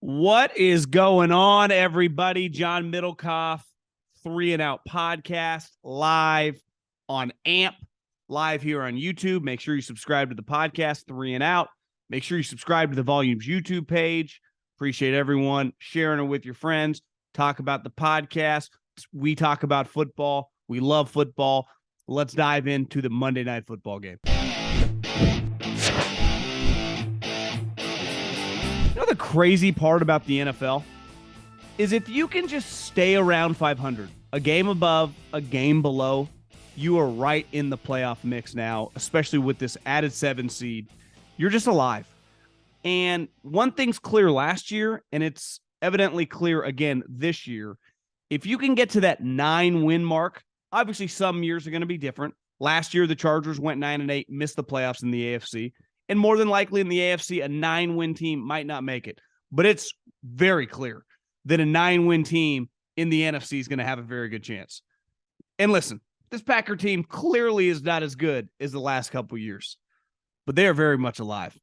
What is going on, everybody? John Middlekauff, 3 and Out podcast, live on AMP, live here on YouTube. Make sure you subscribe to the podcast, 3 and Out. Make sure you subscribe to the Volumes YouTube page. Appreciate everyone sharing it with your friends. Talk about the podcast. We talk about football. We love football. Let's dive into the Monday Night Football game. You know the crazy part about the NFL is if you can just stay around 500, a game above, a game below, you are right in the playoff mix now, especially with this added 7 seed. You're just alive. And one thing's clear last year, and it's evidently clear again this year. If you can get to that 9-win mark, obviously some years are going to be different. Last year, the Chargers went 9-8, missed the playoffs in the AFC. And more than likely in the AFC, a 9-win team might not make it. But it's very clear that a 9-win team in the NFC is going to have a very good chance. And listen, this Packer team clearly is not as good as the last couple years, but they are very much alive.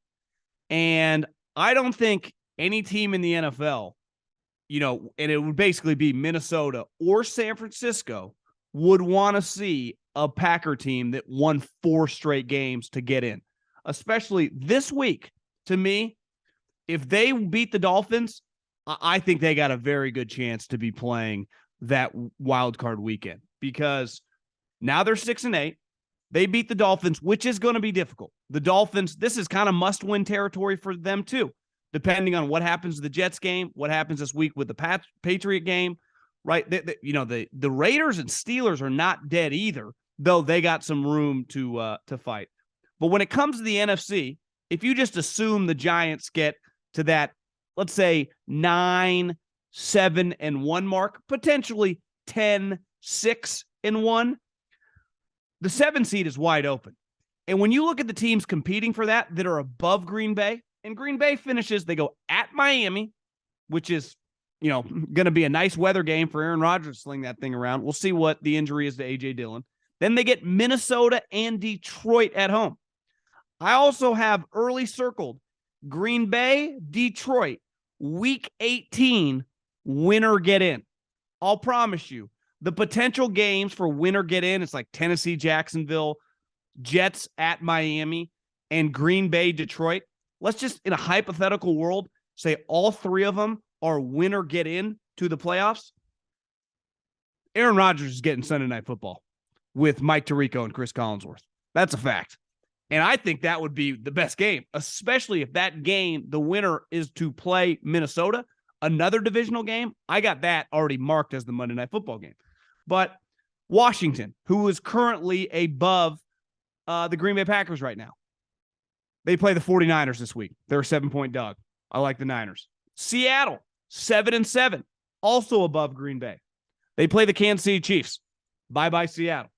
And I don't think any team in the NFL, and it would basically be Minnesota or San Francisco, would want to see a Packer team that won 4 straight games to get in. Especially this week, to me, if they beat the Dolphins, I think they got a very good chance to be playing that wild card weekend because now they're 6-8. They beat the Dolphins, which is going to be difficult. The Dolphins, this is kind of must-win territory for them too, depending on what happens to the Jets game, what happens this week with the Patriot game, right? The Raiders and Steelers are not dead either, though they got some room to fight. But when it comes to the NFC, if you just assume the Giants get to that, let's say 9-7-1 mark, potentially 10-6-1, the 7 seed is wide open. And when you look at the teams competing for that are above Green Bay, and Green Bay finishes, they go at Miami, which is, going to be a nice weather game for Aaron Rodgers to sling that thing around. We'll see what the injury is to A.J. Dillon. Then they get Minnesota and Detroit at home. I also have early circled Green Bay, Detroit, week 18, winner get in. I'll promise you, the potential games for winner get in, it's like Tennessee, Jacksonville, Jets at Miami, and Green Bay, Detroit. Let's just, in a hypothetical world, say all 3 of them are winner get in to the playoffs. Aaron Rodgers is getting Sunday Night Football with Mike Tirico and Chris Collinsworth. That's a fact. And I think that would be the best game, especially if that game, the winner is to play Minnesota, another divisional game. I got that already marked as the Monday Night Football game. But Washington, who is currently above the Green Bay Packers right now, they play the 49ers this week. They're a 7-point dog. I like the Niners. Seattle, 7-7, also above Green Bay. They play the Kansas City Chiefs. Bye-bye, Seattle.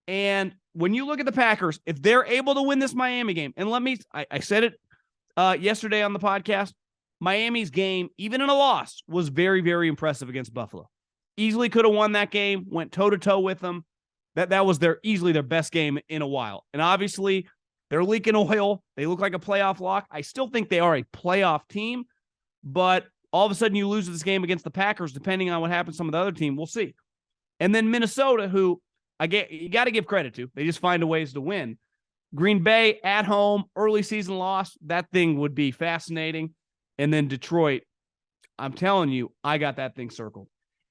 And when you look at the Packers, if they're able to win this Miami game, and I said it yesterday on the podcast, Miami's game, even in a loss, was very, very impressive against Buffalo. Easily could have won that game, went toe-to-toe with them. That was easily their best game in a while. And obviously, they're leaking oil. They look like a playoff lock. I still think they are a playoff team, but all of a sudden you lose this game against the Packers, depending on what happens to some of the other team. We'll see. And then Minnesota, who you got to give credit to. They just find a ways to win. Green Bay at home, early season loss. That thing would be fascinating. And then Detroit, I'm telling you, I got that thing circled.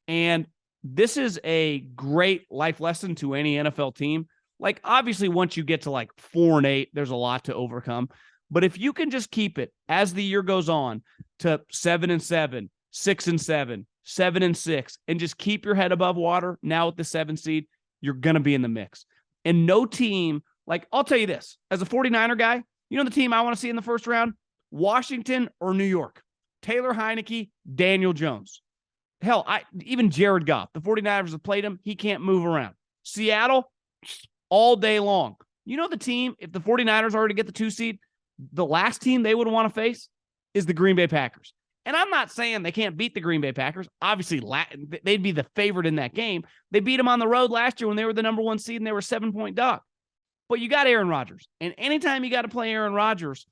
And this is a great life lesson to any NFL team. Like, obviously, once you get to like 4-8, there's a lot to overcome. But if you can just keep it as the year goes on to 7-7, 6-7, 7-6, and just keep your head above water now with the 7 seed, you're going to be in the mix. And no team, like, I'll tell you this, as a 49er guy, the team I want to see in the first round? Washington or New York. Taylor Heineke, Daniel Jones. Hell, even Jared Goff. The 49ers have played him. He can't move around. Seattle, all day long. The team, if the 49ers already get the 2 seed, the last team they would want to face is the Green Bay Packers. And I'm not saying they can't beat the Green Bay Packers. Obviously, they'd be the favorite in that game. They beat them on the road last year when they were the number 1 seed and they were 7-point dog. But you got Aaron Rodgers. And anytime you got to play Aaron Rodgers,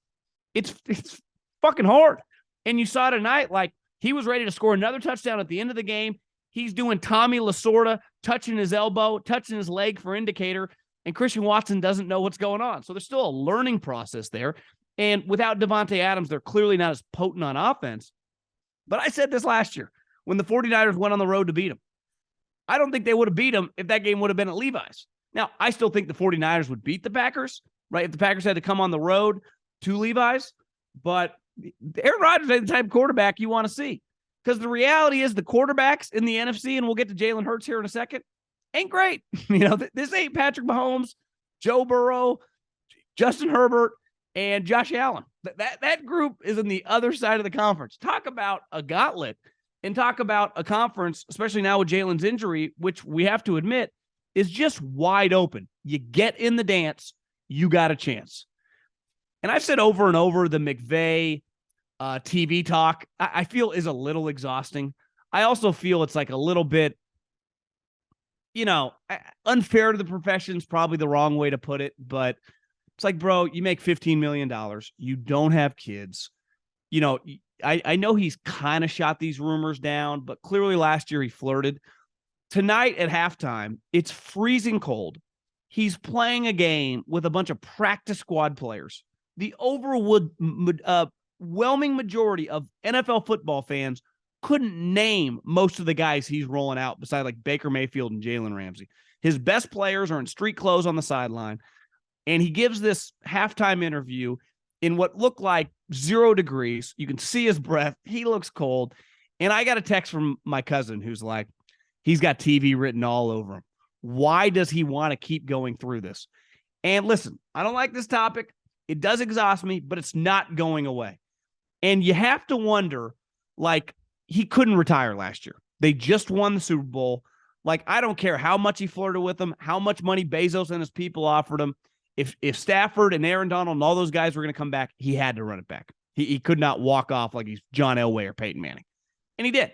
it's fucking hard. And you saw tonight, like, he was ready to score another touchdown at the end of the game. He's doing Tommy Lasorda, touching his elbow, touching his leg for indicator, and Christian Watson doesn't know what's going on. So there's still a learning process there. And without Devontae Adams, they're clearly not as potent on offense. But I said this last year when the 49ers went on the road to beat them. I don't think they would have beat them if that game would have been at Levi's. Now, I still think the 49ers would beat the Packers, right? If the Packers had to come on the road to Levi's. But Aaron Rodgers ain't the type of quarterback you want to see. Because the reality is the quarterbacks in the NFC, and we'll get to Jalen Hurts here in a second, ain't great. This ain't Patrick Mahomes, Joe Burrow, Justin Herbert, and Josh Allen. That group is in the other side of the conference. Talk about a gauntlet, and talk about a conference, especially now with Jalen's injury, which we have to admit is just wide open. You get in the dance, you got a chance. And I've said over and over, the McVay TV talk, I feel is a little exhausting. I also feel it's like a little bit, unfair to the profession is probably the wrong way to put it, but it's like, bro, you make $15 million. You don't have kids. I know he's kind of shot these rumors down, but clearly last year he flirted. Tonight at halftime, it's freezing cold. He's playing a game with a bunch of practice squad players. The overwhelming majority of NFL football fans couldn't name most of the guys he's rolling out besides like Baker Mayfield and Jalen Ramsey. His best players are in street clothes on the sideline. And he gives this halftime interview in what looked like 0 degrees. You can see his breath. He looks cold. And I got a text from my cousin who's like, he's got TV written all over him. Why does he want to keep going through this? And listen, I don't like this topic. It does exhaust me, but it's not going away. And you have to wonder, like, he couldn't retire last year. They just won the Super Bowl. Like, I don't care how much he flirted with them, how much money Bezos and his people offered him. If Stafford and Aaron Donald and all those guys were going to come back, he had to run it back. He could not walk off like he's John Elway or Peyton Manning. And he did.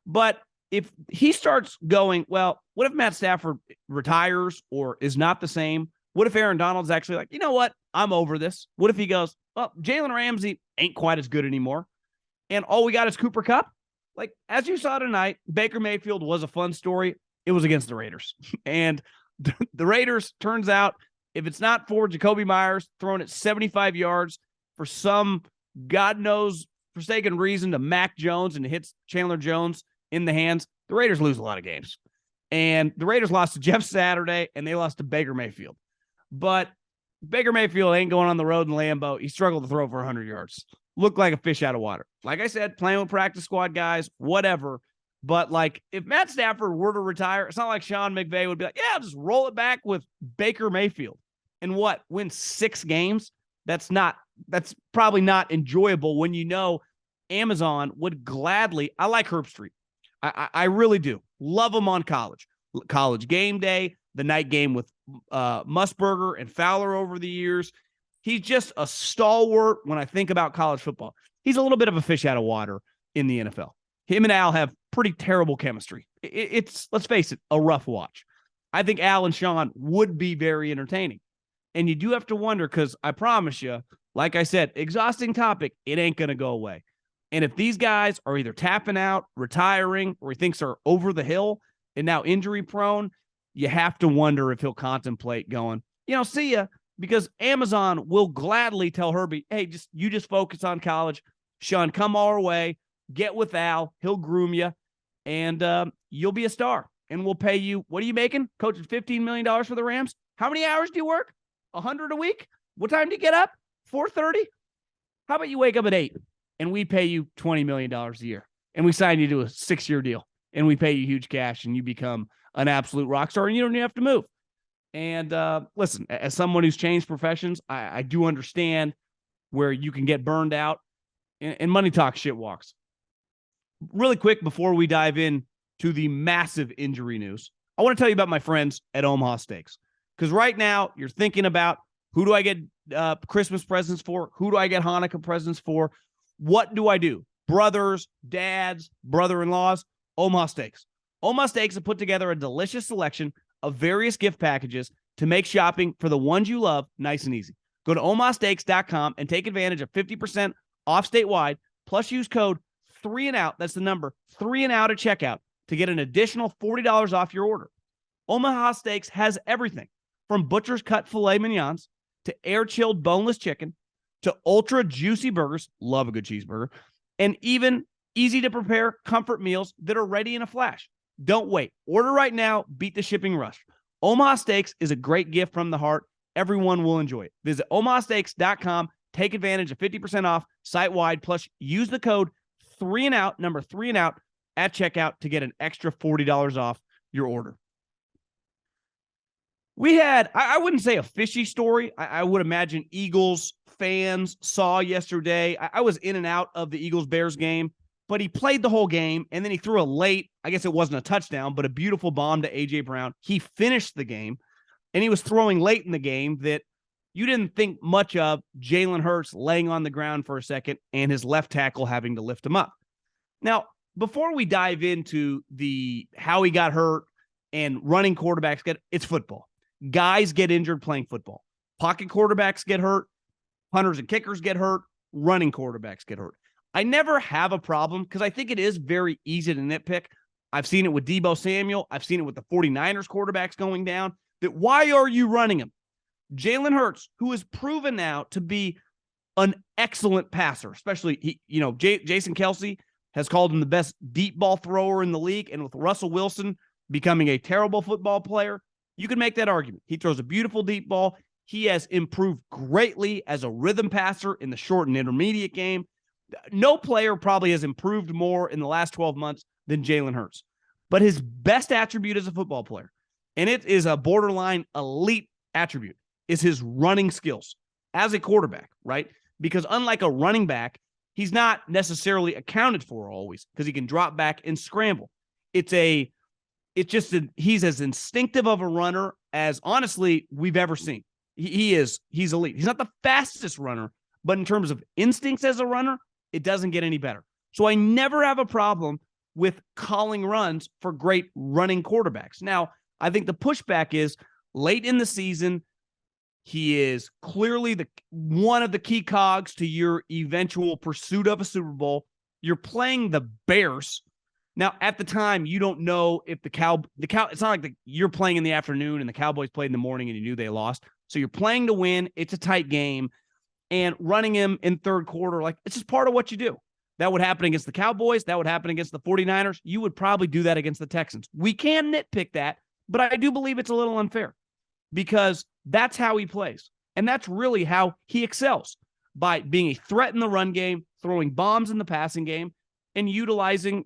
But if he starts going, well, what if Matt Stafford retires or is not the same? What if Aaron Donald's actually like, you know what? I'm over this. What if he goes, well, Jalen Ramsey ain't quite as good anymore, and all we got is Cooper Kupp? Like, as you saw tonight, Baker Mayfield was a fun story. It was against the Raiders. And the Raiders, turns out, if it's not for Jacoby Myers throwing it 75 yards for some God knows forsaken reason to Mac Jones and it hits Chandler Jones in the hands, the Raiders lose a lot of games. And the Raiders lost to Jeff Saturday, and they lost to Baker Mayfield. But Baker Mayfield ain't going on the road in Lambeau. He struggled to throw for 100 yards. Looked like a fish out of water. Like I said, playing with practice squad guys, whatever. But, like, if Matt Stafford were to retire, it's not like Sean McVay would be like, yeah, I'll just roll it back with Baker Mayfield. And what? Win 6 games? That's probably not enjoyable when you know Amazon would gladly. I like Herb Street. I really do. Love him on college game day, the night game with Musburger and Fowler over the years. He's just a stalwart when I think about college football. He's a little bit of a fish out of water in the NFL. Him and Al have pretty terrible chemistry. It's, let's face it, a rough watch. I think Al and Sean would be very entertaining. And you do have to wonder, because I promise you, like I said, exhausting topic, it ain't going to go away. And if these guys are either tapping out, retiring, or he thinks are over the hill and now injury prone, you have to wonder if he'll contemplate going, see ya, because Amazon will gladly tell Herbie, hey, you just focus on college. Sean, come our way, get with Al, he'll groom you, and you'll be a star. And we'll pay you, what are you making? Coaching $15 million for the Rams? How many hours do you work? 100 a week? What time do you get up? 4:30? How about you wake up at 8 and we pay you $20 million a year and we sign you to a 6-year deal and we pay you huge cash and you become an absolute rock star and you don't even have to move. And listen, as someone who's changed professions, I do understand where you can get burned out, and money talks, shit walks. Really quick before we dive in to the massive injury news, I want to tell you about my friends at Omaha Steaks. Because right now you're thinking about, who do I get Christmas presents for? Who do I get Hanukkah presents for? What do I do? Brothers, dads, brother-in-laws, Omaha Steaks. Omaha Steaks have put together a delicious selection of various gift packages to make shopping for the ones you love nice and easy. Go to omahasteaks.com and take advantage of 50% off statewide, plus use code 3AND-OUT. That's the number 3AND-OUT at checkout to get an additional $40 off your order. Omaha Steaks has everything from butcher's cut filet mignons to air-chilled boneless chicken to ultra juicy burgers, love a good cheeseburger, and even easy-to-prepare comfort meals that are ready in a flash. Don't wait. Order right now. Beat the shipping rush. Omaha Steaks is a great gift from the heart. Everyone will enjoy it. Visit omahasteaks.com. Take advantage of 50% off site-wide, plus use the code 3AND-OUT, number 3AND-OUT, at checkout to get an extra $40 off your order. We had, I wouldn't say a fishy story. I would imagine Eagles fans saw yesterday. I was in and out of the Eagles-Bears game, but he played the whole game, and then he threw a late, I guess it wasn't a touchdown, but a beautiful bomb to A.J. Brown. He finished the game, and he was throwing late in the game that you didn't think much of Jalen Hurts laying on the ground for a second and his left tackle having to lift him up. Now, before we dive into how he got hurt and running quarterbacks it's football. Guys get injured playing football. Pocket quarterbacks get hurt. Punters and kickers get hurt. Running quarterbacks get hurt. I never have a problem because I think it is very easy to nitpick. I've seen it with Deebo Samuel. I've seen it with the 49ers quarterbacks going down. That why are you running him? Jalen Hurts, who is proven now to be an excellent passer, especially Jason Kelce has called him the best deep ball thrower in the league, and with Russell Wilson becoming a terrible football player, you can make that argument. He throws a beautiful deep ball. He has improved greatly as a rhythm passer in the short and intermediate game. No player probably has improved more in the last 12 months than Jalen Hurts. But his best attribute as a football player, and it is a borderline elite attribute, is his running skills as a quarterback, right? Because unlike a running back, he's not necessarily accounted for always because he can drop back and scramble. He's as instinctive of a runner as honestly we've ever seen. He's elite. He's not the fastest runner, but in terms of instincts as a runner, it doesn't get any better. So I never have a problem with calling runs for great running quarterbacks. Now, I think the pushback is late in the season, he is clearly one of the key cogs to your eventual pursuit of a Super Bowl. You're playing the Bears. Now, at the time, you don't know if it's not like you're playing in the afternoon and the Cowboys played in the morning and you knew they lost. So you're playing to win. It's a tight game. And running him in third quarter, it's just part of what you do. That would happen against the Cowboys. That would happen against the 49ers. You would probably do that against the Texans. We can nitpick that, but I do believe it's a little unfair because that's how he plays. And that's really how he excels, by being a threat in the run game, throwing bombs in the passing game, and utilizing,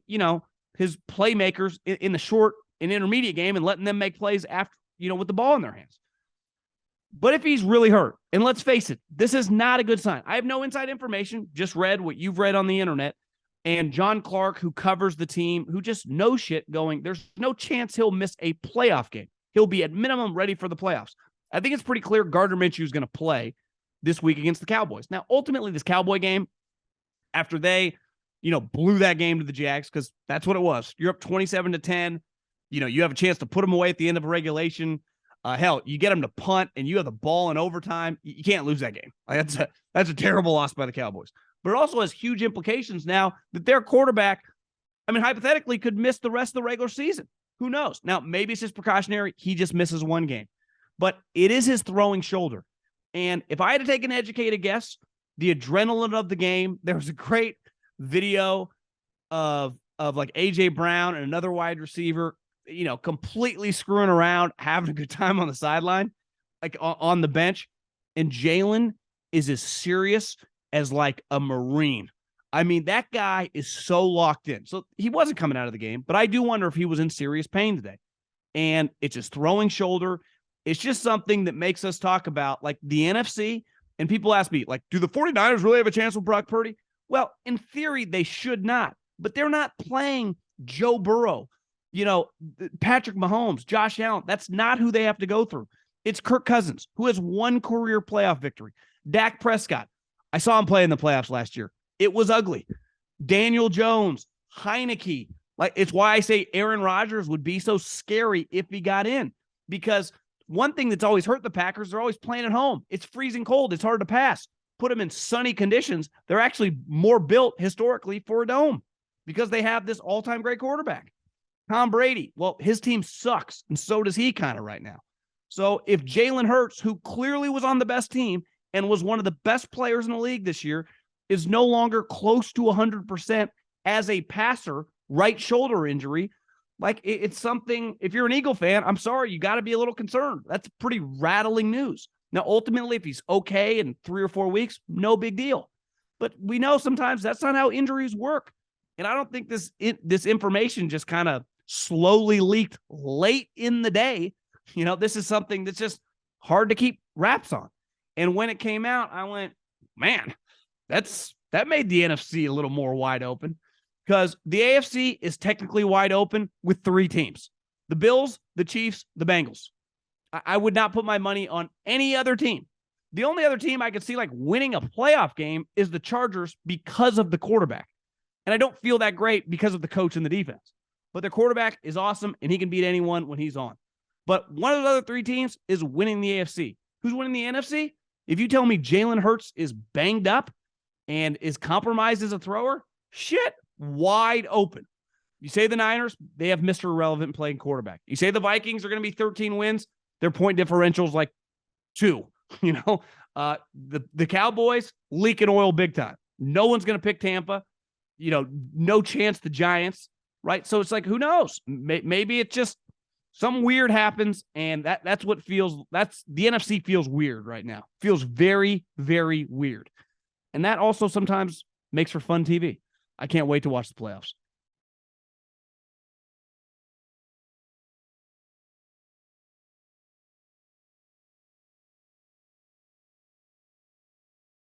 his playmakers in the short and intermediate game and letting them make plays after, with the ball in their hands. But if he's really hurt, and let's face it, this is not a good sign. I have no inside information, just read what you've read on the internet. And John Clark, who covers the team, who just knows shit, going, there's no chance he'll miss a playoff game. He'll be at minimum ready for the playoffs. I think it's pretty clear Gardner Minshew is going to play this week against the Cowboys. Now, ultimately, this Cowboy game, after they, blew that game to the Jags, because that's what it was. You're up 27-10. You have a chance to put them away at the end of a regulation. Hell, you get them to punt and you have the ball in overtime. You can't lose that game. That's a terrible loss by the Cowboys. But it also has huge implications now that their quarterback, hypothetically could miss the rest of the regular season. Who knows? Now, maybe it's just precautionary. He just misses one game. But it is his throwing shoulder. And if I had to take an educated guess, the adrenaline of the game, there was a great video of A.J. Brown and another wide receiver, completely screwing around, having a good time on the sideline, on the bench. And Jalen is as serious as a Marine. That guy is so locked in. So he wasn't coming out of the game, but I do wonder if he was in serious pain today. And it's his throwing shoulder. It's just something that makes us talk about the NFC. And people ask me, do the 49ers really have a chance with Brock Purdy? Well, in theory, they should not, but they're not playing Joe Burrow, Patrick Mahomes, Josh Allen. That's not who they have to go through. It's Kirk Cousins, who has one career playoff victory. Dak Prescott. I saw him play in the playoffs last year. It was ugly. Daniel Jones, Heineke. It's why I say Aaron Rodgers would be so scary if he got in, because one thing that's always hurt the Packers, they're always playing at home. It's freezing cold. It's hard to pass. put them in sunny conditions, they're actually more built historically for a dome because they have this all-time great quarterback. Tom Brady, well, his team sucks, and so does he kind of right now. So if Jalen Hurts, who clearly was on the best team and was one of the best players in the league this year, is no longer close to 100% as a passer, right shoulder injury, like it's something, if you're an Eagle fan, I'm sorry, you got to be a little concerned. That's pretty rattling news. Now, ultimately, if he's okay in 3 or 4 weeks, no big deal. But we know sometimes that's not how injuries work. And I don't think this information just kind of slowly leaked late in the day. You know, this is something that's just hard to keep wraps on. And when it came out, I went, man, that made the NFC a little more wide open, because the AFC is technically wide open with 3 teams: the Bills, the Chiefs, the Bengals. I would not put my money on any other team. The only other team I could see like winning a playoff game is the Chargers because of the quarterback. And I don't feel that great because of the coach and the defense. But their quarterback is awesome, and he can beat anyone when he's on. But one of the other 3 teams is winning the AFC. Who's winning the NFC? If you tell me Jalen Hurts is banged up and is compromised as a thrower, shit, wide open. You say the Niners, they have Mr. Irrelevant playing quarterback. You say the Vikings are going to be 13 wins, their point differential is like 2. You know, the Cowboys leaking oil big time. No one's going to pick Tampa. You know, no chance the Giants, right? So it's like, who knows? Maybe it's just something weird happens, and that's what feels, that's the NFC feels weird right now. Feels very, very weird. And that also sometimes makes for fun TV. I can't wait to watch the playoffs.